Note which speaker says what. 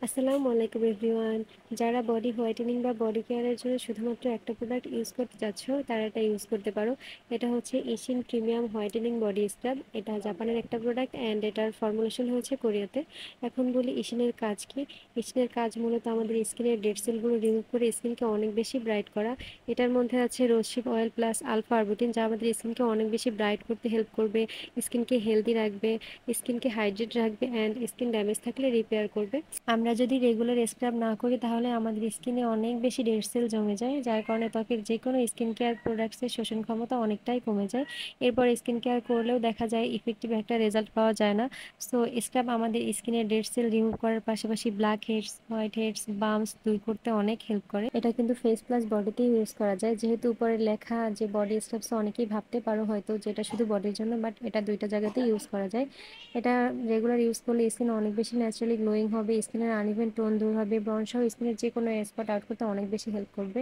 Speaker 1: আসসালামু আলাইকুম এভরিওয়ান। যারা বডি হোয়াইটেনিং বা বডি কেয়ারের জন্য শুধুমাত্র একটা প্রোডাক্ট ইউজ করতে চাচ্ছ, তারা এটা ইউজ করতে পারো। এটা হচ্ছে ইশিন প্রিমিয়াম হোয়াইটেনিং বডি স্ক্রাব। এটা জাপানের একটা প্রোডাক্ট অ্যান্ড এটার ফর্মুলেশন হয়েছে কোরিয়াতে। এখন বলি ইশিনের কাজ কি। ইশিনের কাজ মূলত আমাদের স্কিনের ডেড সেলগুলো রিমুভ করে স্কিনকে অনেক বেশি ব্রাইট করা। এটার মধ্যে আছে rosehip oil plus alpha arbutin, যা আমাদের স্কিনকে অনেক বেশি ব্রাইট করতে হেল্প করবে, স্কিনকে হেলদি রাখবে, স্কিনকে হাইড্রেট রাখবে অ্যান্ড স্কিন ড্যামেজ থাকলে রিপেয়ার করবে। আমরা যদি রেগুলার স্ক্রাব না করি তাহলে আমাদের স্কিনে অনেক বেশি ডেড সেল জমে যায়, যার কারণে ত্বকের যে কোনো স্কিন কেয়ার প্রোডাক্টসের শোষণ ক্ষমতা অনেকটাই কমে যায়। এরপর স্কিন কেয়ার করলেও দেখা যায় ইফেক্টিভ একটা রেজাল্ট পাওয়া যায় না। সো স্ক্রাব আমাদের স্কিনের ডেড সেল রিমুভ করার পাশাপাশি blackheads, whiteheads, bumps দূর করতে অনেক হেল্প করে। এটা কিন্তু ফেস প্লাস বডিতেই ইউজ করা যায়। যেহেতু উপরে লেখা যে বডি স্ক্রাবস, অনেকেই ভাবতে পারো হয়তো যেটা শুধু বডির জন্য, বাট এটা দুইটা জায়গাতেই ইউজ করা যায়। এটা রেগুলার ইউজ করলে স্কিন অনেক বেশি ন্যাচারালি গ্লোয়িং হবে, স্কিনের আনইভেন টোন দূর হবে, ব্রণ সহ স্কিনের যে কোনো স্পট আউট করতে অনেক বেশি হেল্প করবে।